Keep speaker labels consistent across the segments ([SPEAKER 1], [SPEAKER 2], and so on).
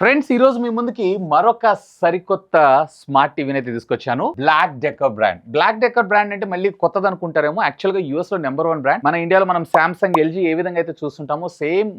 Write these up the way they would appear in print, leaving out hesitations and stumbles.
[SPEAKER 1] Friends, ఈ రోజు మీ ముందుకి మరొక సరికొత్త స్మార్ట్ టీవీని అయితే తీసుకొచ్చాను. బ్లాక్ డెకర్ బ్రాండ్ అంటే మళ్ళీ కొత్తది అనుకుంటారేమో. యాక్చువల్ గా యూఎస్ లో నెంబర్ 1 బ్రాండ్. మన ఇండియాలో మనం సామ్సంగ్, ఎల్జీ ఏ విధంగా అయితే చూస్తుంటామో సేమ్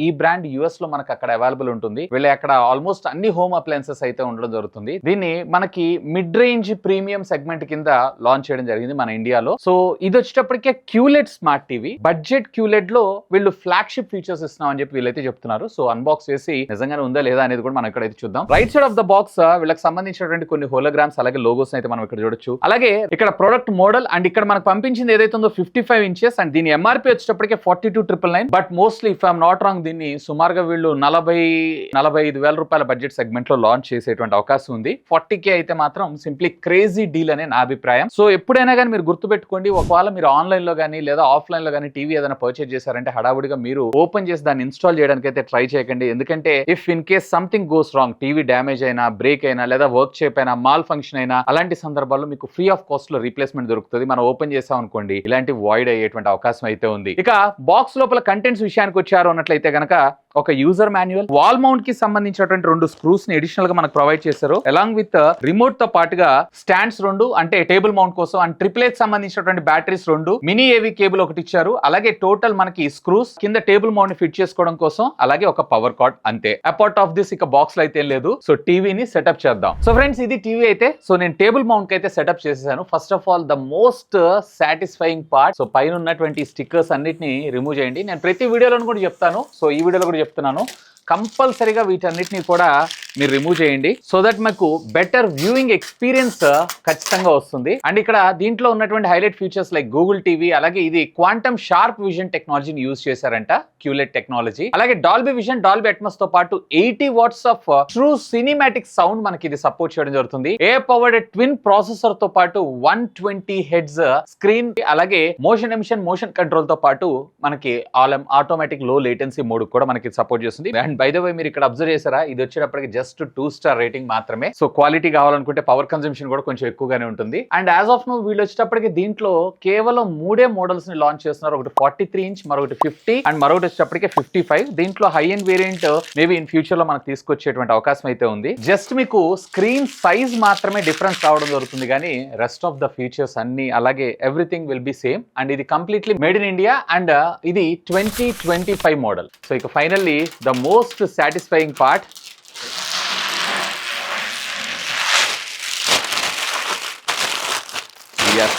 [SPEAKER 1] ఈ బ్రాండ్ యూఎస్ లో మనకు అక్కడ అవైలబుల్ ఉంటుంది. వీళ్ళ అక్కడ ఆల్మోస్ట్ అన్ని హోమ్ అప్లయన్సెస్ అయితే ఉండడం జరుగుతుంది. దీన్ని మనకి మిడ్ రేంజ్ ప్రీమియం సెగ్మెంట్ కింద లాంచ్ చేయడం జరిగింది మన ఇండియాలో. సో ఇది వచ్చేటప్పటికే క్యూలెడ్ స్మార్ట్ టీవీ. బడ్జెట్ క్యూలెడ్ లో వీళ్ళు ఫ్లాగ్షిప్ ఫీచర్స్ ఇస్తున్నాం అని చెప్పి వీళ్ళైతే చెప్తున్నారు. సో అన్బాక్స్ చేసి నిజంగానే ఉందా లేదా అనేది కూడా మనం ఇక్కడైతే చూద్దాం. Right side of the box వీళ్ళకి సంబంధించినటువంటి కొన్ని హోలోగ్రామ్స్ అలాగే లోగోస్ అయితే మనం ఇక్కడ చూడొచ్చు. అలాగే ఇక్కడ ప్రొడక్ట్ మోడల్ అండ్ ఇక్కడ మనకు పంపించింది ఏదైతే ఉందో 55 ఇంచెస్ అండ్ దీని ఎంఆర్పీ వచ్చేటప్పటికే 42,999. But mostly if I'm not wrong దీన్ని సుమారుగా వీళ్ళు 40-45 వేల రూపాయల బడ్జెట్ సెగ్మెంట్ లో లాంచ్ చేసేటువంటి అవకాశం ఉంది. 40K అయితే మాత్రం సింప్లీ క్రేజీ డీల్ అనే నా అభిప్రాయం. సో ఎప్పుడైనా కానీ మీరు గుర్తుపెట్టుకోండి, ఒకవేళ మీరు ఆన్లైన్ లో కానీ లేదా ఆఫ్లైన్ లో కానీ టీవీ ఏదైనా పర్చేజ్ చేశారంటే హడావుడిగా మీరు ఓపెన్ చేసి దాన్ని ఇన్స్టాల్ చేయడానికి అయితే ట్రై చేయకండి. ఎందుకంటే if in case something goes wrong, TV damage అయినా, బ్రేక్ అయినా లేదా వర్క్ చేయకపోయినా, మాల్ ఫంక్షన్ అయినా, అలాంటి సందర్భాల్లో మీకు ఫ్రీ ఆఫ్ కాస్ట్ లో రీప్లేస్మెంట్ దొరుకుతుంది. మనం ఓపెన్ చేసాం అనుకోండి, ఇలాంటి వాయిడ్ అయ్యేటువంటి అవకాశం అయితే ఉంది. ఇక బాక్స్ లోపల కంటెంట్స్ విషయానికి వచ్చారు అన్నట్లయితే గనక ఒక యూజర్ మాన్యువల్, వాల్ మౌంట్ కి సంబంధించినటువంటి 2 స్క్రూస్ ని అడిషనల్ గా మనకు ప్రొవైడ్ చేశారు. అలాంగ్ విత్ రిమోట్ తో పాటుగా స్టాండ్స్ 2 అంటే టేబుల్ మౌంట్ కోసం అండ్ ట్రిప్లెట్ సంబంధించినటువంటి బ్యాటరీస్ 2, మినీ ఏవి కేబుల్ ఒకటి ఇచ్చారు. అలాగే టోటల్ మనకి స్క్రూస్ కింద టేబుల్ మౌంట్ ని ఫిట్ చేసుకోవడం కోసం, అలాగే ఒక పవర్ కార్డ్, అంతే. అపార్ట్ ఆఫ్ దిస్ ఇక బాక్స్ లో అయితే లేదు. సో టీవీని సెటప్ చేద్దాం. సో ఫ్రెండ్స్, ఇది టీవీ అయితే. సో నేను టేబుల్ మౌంట్ కి అయితే సెటప్ చేసేసాను. First of all the most satisfying part, so పైన ఉన్నటువంటి స్టిక్కర్స్ అన్నిటిని రిమూవ్ చేయండి. నేను ప్రతి వీడియోలో కూడా చెప్తాను, సో ఈ వీడియోలో కూడా చెప్తున్నాను, కంపల్సరీగా వీటన్నిటిని కూడా మీరు రిమూవ్ చేయండి. సో దట్ మీకు బెటర్ వ్యూయింగ్ ఎక్స్పీరియన్స్ ఖచ్చితంగా వస్తుంది. అండ్ ఇక్కడ దీంట్లో ఉన్నటువంటి highlight features like Google TV, అలాగే ఇది క్వాంటమ్ షార్ప్ విజన్ టెక్నాలజీని యూజ్ చేశారంట, క్యూలెడ్ టెక్నాలజీ. అలాగే డాల్బీ విజన్, డాల్బీ అట్మాస్ తో పాటు 80 watts of true cinematic sound మనకి ఇది సపోర్ట్ చేయడం జరుగుతుంది. ఏ పవర్డ్ ట్విన్ ప్రాసెసర్ తో పాటు 120 హెడ్స్ స్క్రీన్, అలాగే మోషన్ ఎమిషన్, మోషన్ కంట్రోల్ తో పాటు మనకి ఆటోమేటిక్ లో లేటెన్సీ మోడ్ కూడా మనకి సపోర్ట్ చేస్తుంది. అండ్ బై ద వే మీరు ఇక్కడ అబ్జర్వ్ చేశారా, ఇది వచ్చేటప్పటికి జస్ట్ 2 స్టార్ రేటింగ్ మాత్రమే. సో క్వాలిటీ కావాలనుకుంటే పవర్ కన్సంప్షన్ కూడా కొంచెం ఎక్కువగానే ఉంటుంది. అండ్ యాజ్ ఆఫ్ నో వీళ్ళు వచ్చేటప్పటికి దీంట్లో కేవలం 3 మోడల్స్ ని లాంచ్ చేస్తున్నారు. ఒకటి 43 ఇంచ్, మరొకటి 50 అండ్ మరొకటి వచ్చేటప్పటికి 55. దీంట్లో high end variant maybe in future లో మనకు తీసుకొచ్చేటువంటి అవకాశం అయితే ఉంది. జస్ట్ మీకు స్క్రీన్ సైజ్ మాత్రమే డిఫరెన్స్ రావడం జరుగుతుంది, కానీ రెస్ట్ ఆఫ్ ద ఫీచర్స్ అన్ని అలాగే everything will be same. And ఇది completely made in India and ఇది 2025 మోడల్. సో ఇక finally the most satisfying part, yes,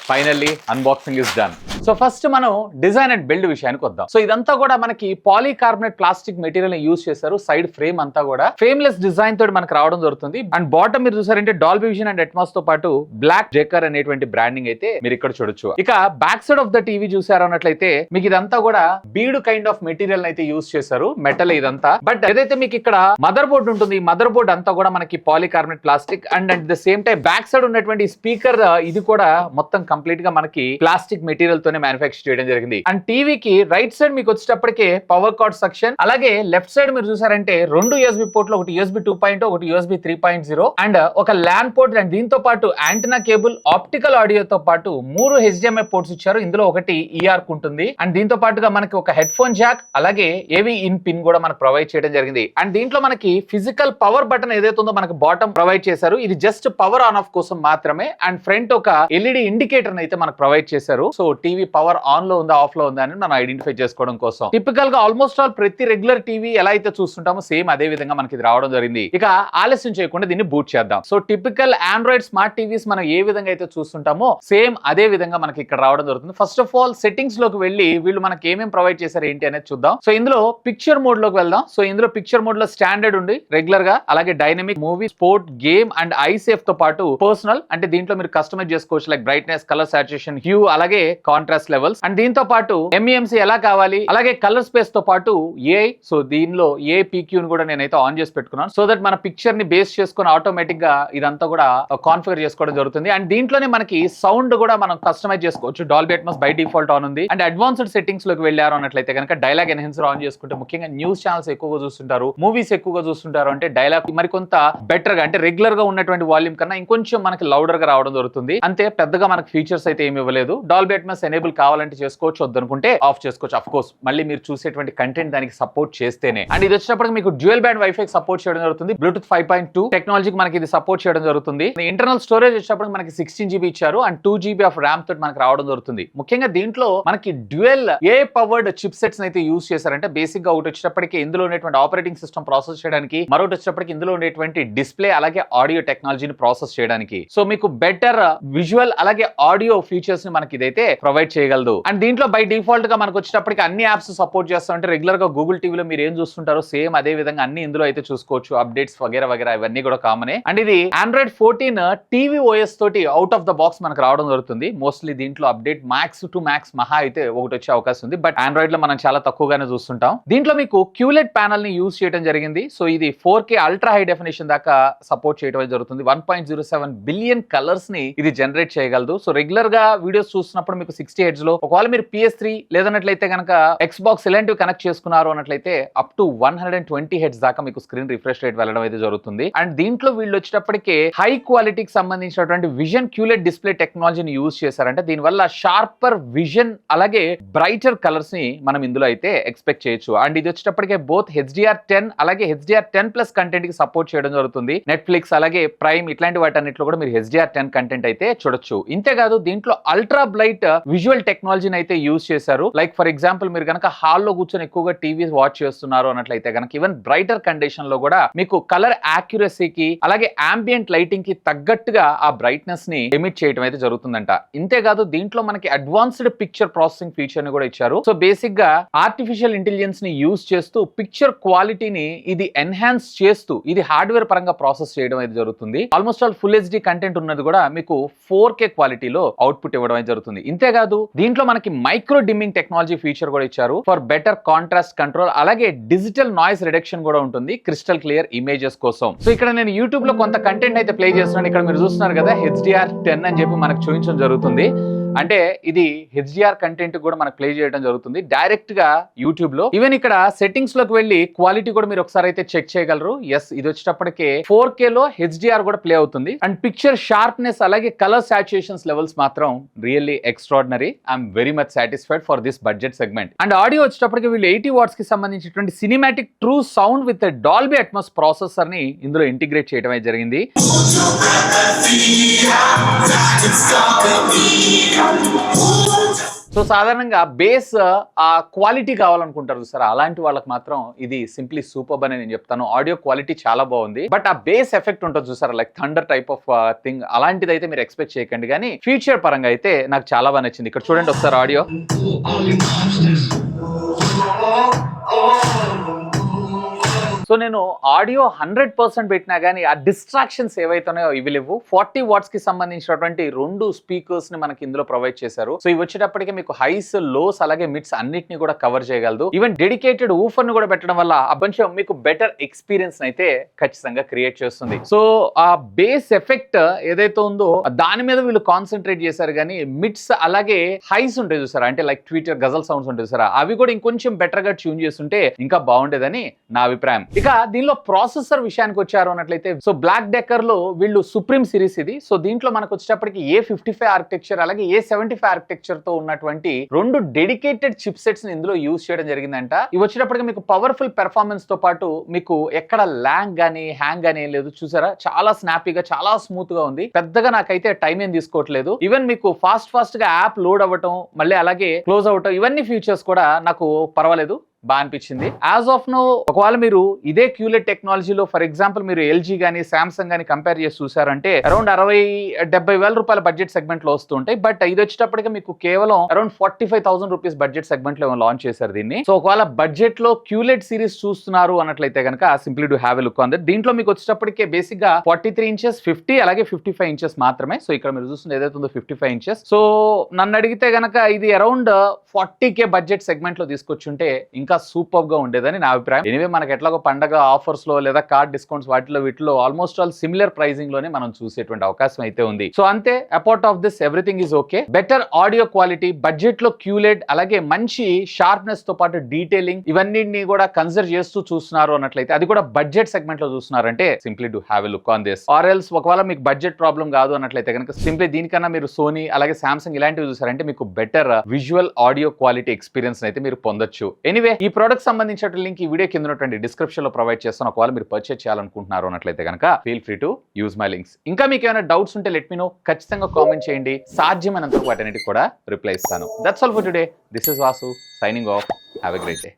[SPEAKER 1] finally unboxing is done. So first మనం డిజైన్ అండ్ బిల్డ్ విషయానికి వద్దాం. So ఇదంతా కూడా మనకి పాలీకార్బోనేట్ ప్లాస్టిక్ మెటీరియల్ ని యూజ్ చేశారు. సైడ్ ఫ్రేమ్ అంతా కూడా ఫ్రేమ్లెస్ డిజైన్ తోటి మనకు రావడం జరుగుతుంది. అండ్ బాటమ్ మీరు చూసారంటే డాల్బీ విజన్ అండ్ అట్మాస్ తో పాటు బ్లాక్ డెకర్ అనేటువంటి బ్రాండింగ్ అయితే మీరు ఇక్కడ చూడొచ్చు. ఇక back side of the TV చూసారు అన్నట్లయితే మీకు ఇదంతా కూడా బీడ్ కైండ్ ఆఫ్ మెటీరియల్ అయితే యూజ్ చేశారు, మెటల్ ఇదంతా. బట్ ఏదైతే మీకు ఇక్కడ మదర్ బోర్డ్ ఉంటుంది, ఈ మదర్ బోర్డ్ అంతా కూడా మనకి polycarbonate plastic and at the same time back side ఉన్నటువంటి స్పీకర్ ఇది కూడా మొత్తం కంప్లీట్ గా మనకి ప్లాస్టిక్ మెటీరియల్ తోనే మ్యానుఫ్యాక్చర్ చేయడం జరిగింది. అండ్ టీవీకి రైట్ సైడ్ మీకు వచ్చేటప్పటికే పవర్ కార్డ్ సెక్షన్, అలాగే లెఫ్ట్ సైడ్ మీరు చూసారంటే 2 USB పోర్ట్లు, ఒకటి USB 2.0, ఒకటి USB 3.0 అండ్ ఒక ల్యాన్ పోర్ట్. అండ్ దీంతో పాటు యాంటెనా కేబుల్, ఆప్టికల్ ఆడియోతో పాటు 3 HDMI పోర్ట్స్ ఇచ్చారు. ఇందులో ఒకటి EARC ఉంటుంది. అండ్ దీంతో పాటుగా మనకి ఒక హెడ్ ఫోన్ జాక్, అలాగే ఏవి ఇన్ పిన్ కూడా మనకు ప్రొవైడ్ చేయడం జరిగింది. అండ్ దీంట్లో మనకి ఫిజికల్ పవర్ బటన్ ఏదైతే ఉందో మనకు బాటమ్ ప్రొవైడ్ చేశారు. ఇది జస్ట్ పవర్ ఆన్ ఆఫ్ కోసం మాత్రమే. అండ్ ఫ్రంట్ ఒక LED ఇండికేటర్ అయితే మనకు ప్రొవైడ్ చేశారు. సో టీవీ పవర్ ఆన్ లో ఉందా, ఆఫ్ లో ఉందా అని మనం ఐడెంటిఫై చేసుకోవడం కోసం. టిపికల్ గా ఆల్మోస్ట్ ఆల్ ప్రతి రెగ్యులర్ టీవీ ఎలా అయితే చూస్తుంటామో సేమ్ అదే విధంగా మనకి ఇది రావడం జరిగింది. ఇక ఆలస్యం చేయకుండా దీన్ని బూట్ చేద్దాం. So typical Android smart TVs మనం ఏ విధంగా అయితే చూస్తుంటామో సేమ్ అదే విధంగా మనకి ఇక్కడ రావడం జరుగుతుంది. ఫస్ట్ ఆఫ్ ఆల్ సెట్టింగ్స్ లోకి వెళ్ళి వీళ్ళు మనకి ఏమేమి ప్రొవైడ్ చేశారు ఏంటి అనేది చూద్దాం. సో ఇందులో పిక్చర్ మోడ్ లోకి వెళ్దాం. సో ఇందులో పిక్చర్ మోడ్ లో స్టాండర్డ్ ఉంది, రెగ్యులర్ గా, అలాగే dynamic, movie, sport, game and eye safe తో పాటు పర్సనల్, అంటే దీంట్లో మీరు కస్టమైజ్ చేసుకోవచ్చు like brightness, colour saturation, hue, అలాగే కాంట్రాస్ట్ లెవెల్స్. అండ్ దీంతో పాటు MEMC ఎలా కావాలి, అలాగే కలర్ స్పేస్ తో పాటు AI. సో దీనిలో APQ ని కూడా నేనైతే ఆన్ చేసి పెట్టుకున్నాను. సో దట్ మన పిక్చర్ ని బేస్ చేసుకుని ఆటోమేటిక్ గా ఇదంతా కూడా కాన్ఫిగర్ చేసుకోవడం జరుగుతుంది. అండ్ దీంట్లోనే మనకి సౌండ్ కూడా మనం కస్టమైజ్ చేసుకోవచ్చు. Dolby Atmos by default on ఉంది. అండ్ అడ్వాన్స్డ్ సెట్టింగ్స్ లోకి వెళ్ళారు అన్నట్లయితే కనుక డైలాగ్ ఎన్హాన్సర్ ఆన్ చేసుకుంటే, ముఖ్యంగా న్యూస్ ఛానల్స్ ఎక్కువగా చూస్తుంటారు, మూవీస్ ఎక్కువగా చూస్తుంటారు అంటే డైలాగ్ మరి కొంత బెటర్ గా, అంటే రెగ్యులర్ గా ఉన్నటువంటి వాల్యూమ్ కన్నా ఇంకొంచెం మనకి లౌడర్ గా రావడం జరుగుతుంది. అంతే, పెద్దగా మనకి ఫీచర్స్ అయితే ఏమి ఇవ్వలేదు. డాల్బీ అట్మాస్ ఎనేబుల్ కావాలంటే చేసుకోవచ్చు, వద్దనుకుంటే ఆఫ్ చేసుకోవచ్చు. ఆఫ్ కోర్స్ మళ్ళీ మీరు చూసేటువంటి కంటెంట్ దానికి సపోర్ట్ చేస్తేనే. అండ్ ఇది వచ్చినప్పటికి మీకు డ్యూయల్ బ్యాండ్ వైఫై సపోర్ట్ చేయడం జరుగుతుంది. బ్లూటూత్ 5.2 టెక్నాలజీకి మనకి ఇది సపోర్ట్ చేయడం జరుగుతుంది. ఇంటర్నల్ స్టోరేజ్ వచ్చినప్పుడు మనకి 16 GB ఇచ్చారు అండ్ 2 GB ఆఫ్ ర్యామ్ తోటి మనకి రావడం జరుగుతుంది. ముఖ్యంగా దీంట్లో మనకి డ్యూయల్ ఏ పవర్డ్ చిప్ సెట్స్ అయితే యూస్ చేశారంటే బేసిక్ గా ఒకటి వచ్చేటప్పటికి ఇందులో ఉన్నటువంటి ఆపరేటింగ్ సిస్టమ్ ప్రాసెస్ చేయడానికి, మరొకటి వచ్చేటప్పటికి ఇందులో ఉండేటువంటి డిస్ప్లే అలాగే ఆడియో టెక్నాలజీని ప్రాసెస్ చేయడానికి. సో మీకు బెటర్ విజువల్ అలాగే ఆడియో ఫీచర్స్ ని మనకి ఇదైతే ప్రొవైడ్ చేయగలదు. అండ్ దీంట్లో బై డిఫాల్ట్ గా మనకు వచ్చేటప్పటికి అన్ని యాప్స్ సపోర్ట్ చేస్తామంటే రెగ్యులర్ గా గూగుల్ టీవీలో మీరు ఏం చూస్తుంటారో సేమ్ అదే విధంగా అన్ని ఇందులో అయితే చూసుకోవచ్చు. అప్డేట్స్ వగేరా వగేరా ఇవన్నీ కూడా కామనే. అండ్ ఇది Android 14 టీవీ ఓఎస్ తోటి అవుట్ ఆఫ్ ద బాక్స్ మనకు రావడం జరుగుతుంది. మోస్ట్లీ దీంట్లో అప్డేట్ మ్యాక్స్ టు మ్యాక్స్ మహా అయితే ఒకటి వచ్చే అవకాశం ఉంది. బట్ ఆండ్రాయిడ్ లో మనం చాలా తక్కువగానే చూస్తుంటాం. దీంట్లో మీకు QLED ప్యానల్ ని యూజ్ చేయడం జరిగింది. సో ఇది 4K అల్ట్రా హై డెఫినేషన్ దాకా సపోర్ట్ చేయడం జరుగుతుంది. 1.07 బిలియన్ కలర్స్ ని ఇది జనరేట్ చేయగలదు. సో రెగ్యులర్ గా వీడియోస్ చూస్తున్నప్పుడు మీకు 60 Hz లో, ఒకవేళ మీరు PS3 లేదన్నట్లయితే కనుక Xbox ఇలాంటివి కనెక్ట్ చేసుకున్నారు అన్నట్లయితే అప్ టు 120 Hz దాకా మీకు స్క్రీన్ రిఫ్రెష్ రేట్ వెళ్ళడం అయితే జరుగుతుంది. అండ్ దీంట్లో వీళ్ళు వచ్చేటప్పటికే హై క్వాలిటీకి సంబంధించినటువంటి విజన్ QLED డిస్ప్లే టెక్నాలజీని యూజ్ చేశారంటే దీనివల్ల షార్పర్ విజన్ అలాగే బ్రైటర్ కలర్స్ ని మనం ఇందులో అయితే ఎక్స్పెక్ట్ చేయొచ్చు. అండ్ ఇది వచ్చేటప్పటికే బోత్ HDR10 అలాగే HDR10+ కంటెంట్ కి సపోర్ట్ చేయడం జరుగుతుంది. నెట్ఫ్లిక్స్ అలాగే ప్రైమ్ ఇట్లాంటి వాటన్నిటిలో కూడా మీరు HDR10 కంటెంట్ అయితే చూడొచ్చు. ఇంతేకాదు దీంట్లో అల్ట్రా బ్లైట్ విజువల్ టెక్నాలజీని అయితే యూజ్ చేశారు. లైక్ ఫర్ ఎగ్జాంపుల్ మీరు కనుక హాల్లో కూర్చొని ఎక్కువగా టీవీ వాచ్ చేస్తున్నారు అన్నట్లయితే కనుక ఈవెన్ బ్రైటర్ కండిషన్ లో కూడా మీకు కలర్ యాక్యురసీకి అలాగే ambient లైటింగ్ కి తగ్గట్టుగా ఆ బ్రైట్నెస్ ని ఎమిట్ చేయడం అయితే జరుగుతుందంట. ఇంతేకాదు దీంట్లో మనకి అడ్వాన్స్డ్ పిక్చర్ ప్రాసెసింగ్ ఫీచర్ ని కూడా ఇచ్చారు. సో బేసిక్ గా ఆర్టిఫిషియల్ ఇంటెలిజెన్స్ ని యూజ్ చేస్తూ పిక్చర్ క్వాలిటీని ఇది ఎన్హాన్స్ చేస్తూ ఇది హార్డ్వేర్ పరంగా ప్రాసెస్ చేయడం అయితే జరుగుతుంది. Almost all full HD content ఉన్నది కూడా మీకు 4K క్వాలిటీలో అవుట్పుట్ ఇవ్వడం అయితే జరుగుతుంది. ఇంతేకాదు దీంట్లో మనకి మైక్రో డిమ్మింగ్ టెక్నాలజీ ఫీచర్ కూడా ఇచ్చారు ఫర్ బెటర్ కాంట్రాస్ట్ కంట్రోల్ అలాగే డిజిటల్ నాయిస్ రిడక్షన్ కూడా ఉంటుంది క్రిస్టల్ క్లియర్ ఇమేజెస్ కోసం. సో ఇక్కడ నేను యూట్యూబ్ లో కొంత కంటెంట్ అయితే ప్లే చేస్తున్నాను. ఇక్కడ మీరు చూస్తున్నారు కదా HDR10 అని చెప్పి మనకు చూపించడం జరుగుతుంది. అంటే ఇది HDR కంటెంట్ కూడా మనకు ప్లే చేయడం జరుగుతుంది డైరెక్ట్ గా యూట్యూబ్ లో. ఈవెన్ ఇక్కడ సెట్టింగ్స్ లోకి వెళ్ళి క్వాలిటీ కూడా మీరు ఒకసారి అయితే చెక్ చేయగలరు. ఎస్ ఇది వచ్చేటప్పటికే 4K లో HDR కూడా ప్లే అవుతుంది. అండ్ పిక్చర్ షార్ప్నెస్ అలాగే కలర్ సాచురేషన్స్ లెవెల్స్ మాత్రం really extraordinary. I'm very much satisfied for this budget segment. And audio వచ్చేటప్పటికి వీళ్ళు 80 watts కి సంబంధించినటువంటి cinematic true sound with Dolby Atmos processor ని ఇందులో ఇంటిగ్రేట్ చేయడం అయితే జరిగింది. సో సాధారణంగా బేస్ ఆ క్వాలిటీ కావాలనుకుంటారు చూసారా, అలాంటి వాళ్ళకి మాత్రం ఇది సింప్లీ సూపర్ అని నేను చెప్తాను. ఆడియో క్వాలిటీ చాలా బాగుంది. బట్ ఆ బేస్ ఎఫెక్ట్ ఉంటుంది చూసారా, like thunder type of thing, అలాంటిది అయితే మీరు ఎక్స్పెక్ట్ చేయకండి. కానీ ఫీచర్ పరంగా అయితే నాకు చాలా బాగా నచ్చింది. ఇక్కడ చూడండి ఒకసారి ఆడియో. సో నేను ఆడియో 100% పెట్టినా కానీ ఆ డిస్ట్రాక్షన్స్ ఏవైతున్నాయో ఇవి లేవు. 40 watts కి సంబంధించినటువంటి 2 స్పీకర్స్ ని మనకి ఇందులో ప్రొవైడ్ చేశారు. సో ఇవి వచ్చేటప్పటికి మీకు హైస్ లోస్ అలాగే మిడ్స్ అన్నిటిని కూడా కవర్ చేయగలదు. ఈవెన్ డెడికేటెడ్ ఊఫర్ ని కూడా పెట్టడం వల్ల ఆ కొంచెం మీకు బెటర్ ఎక్స్పీరియన్స్ అయితే ఖచ్చితంగా క్రియేట్ చేస్తుంది. సో ఆ బేస్ ఎఫెక్ట్ ఏదైతే ఉందో దాని మీద వీళ్ళు కాన్సన్ట్రేట్ చేశారు. కానీ మిడ్స్ అలాగే హైస్ ఉంటాయి చూసారా, అంటే లైక్ ట్విట్టర్ గజల్ సౌండ్స్ ఉంటాయి చూసారా, అవి కూడా ఇంకొంచెం బెటర్ గా ట్యూన్ చేస్తుంటే ఇంకా బాగుండేదని నా అభిప్రాయం. ఇక దీనిలో ప్రాసెసర్ విషయానికి వచ్చారు అన్నట్లయితే సో బ్లాక్ డెక్కర్ లో వీళ్ళు సుప్రీం సిరీస్ ఇది. సో దీంట్లో మనకు వచ్చేటప్పటికి A55 ఆర్కిటెక్చర్ అలాగే A75 ఆర్కిటెక్చర్ తో ఉన్నటువంటి 2 డెడికేటెడ్ చిప్ సెట్స్ ని ఇందులో యూజ్ చేయడం జరిగిందంట. ఇవి వచ్చేటప్పటికి మీకు పవర్ఫుల్ పెర్ఫార్మెన్స్ తో పాటు మీకు ఎక్కడ ల్యాంగ్ గానీ హ్యాంగ్ గానీ లేదు చూసారా, చాలా స్నాపీగా చాలా స్మూత్ గా ఉంది. పెద్దగా నాకైతే టైం ఏం తీసుకోవట్లేదు. ఈవెన్ మీకు ఫాస్ట్ గా యాప్ లోడ్ అవ్వటం మళ్ళీ అలాగే క్లోజ్ అవ్వటం ఇవన్నీ ఫీచర్స్ కూడా నాకు పర్వాలేదు, బాగా అనిపించింది. యాజ్ ఆఫ్ నో ఒకవేళ మీరు ఇదే QLED టెక్నాలజీలో ఫర్ ఎగ్జాంపుల్ మీరు LG గానీ సామ్సంగ్ గానీ కంపేర్ చేసి చూసారంటే అరౌండ్ 60-70 వేల రూపాయల బడ్జెట్ సెగ్మెంట్ లో వస్తుంటాయి. బట్ ఇది వచ్చేటప్పటికి మీకు కేవలం అరౌండ్ 45,000 రూపీస్ బడ్జెట్ సెగ్మెంట్ లో లాంచ్ చేశారు దీన్ని. సో ఒకవేళ బడ్జెట్ లో QLED సిరీస్ చూస్తున్నారు అన్నట్లయితే కనుక simply do have a look on that. దీంట్లో మీకు వచ్చేటప్పటికే బేసిక్ గా 43 inches 50 అలాగే 55 inches మాత్రమే. సో ఇక్కడ మీరు చూస్తుంది ఏదైతే ఉందో 55 inches. సో నన్ను అడిగితే కనుక ఇది అరౌండ్ 40K బడ్జెట్ సెగ్మెంట్ లో తీసుకొచ్చుంటే ఇంకా ఇంకా సూపర్ గా ఉండేదని నా అభిప్రాయం. ఎనివే మనకి ఎట్లాగో పండగ ఆఫర్స్ లో లేదా కార్డ్ డిస్కౌంట్స్ వీటిలో ఆల్మోస్ట్ ఆల్ సిమిలర్ ప్రైజింగ్ లోనే మనం చూసేటువంటి అవకాశం అయితే ఉంది. సో అంతే, apart of this everything is okay. Better audio quality, budget లో క్యూలెడ్, అలాగే మంచి షార్ప్నెస్ తో పాటు డీటెయిలింగ్, ఇవన్నీ కూడా కన్సిడర్ చేస్తూ చూస్తున్నారు అన్నట్లయితే, అది కూడా బడ్జెట్ సెగ్మెంట్ లో చూస్తున్నారంటే simply do have a look on this. Or else ఒకవేళ మీకు బడ్జెట్ ప్రాబ్లం కాదు అన్నట్లయితే కనుక సింప్లీ దీనికన్నా మీరు సోనీ అలాగే సామ్సంగ్ ఇలాంటివి చూసారంటే మీకు better visual audio quality experience అయితే మీరు పొందొచ్చు. ఎనీవే, ఈ ప్రోడక్ట్ సంబంధించిన లింక్ ఈ వీడియో కింద ఉన్నటువంటి డిస్క్రిప్షన్ లో ప్రొవైడ్ చేస్తాను. ఒకవేళ మీరు పర్చేస్ చేయాలనుకుంటున్నారు అన్నట్లయితే కనుక feel free to use my links. ఇంకా మీకు ఏమైనా డౌట్స్ ఉంటే లెట్ మీ నో, ఖచ్చితంగా కామెంట్ చేయండి. సాధ్యమైనంత వాటన్నిటికి కూడా రిప్లై ఇస్తాను. That's all for today. This is Vasu signing off. Have a great day.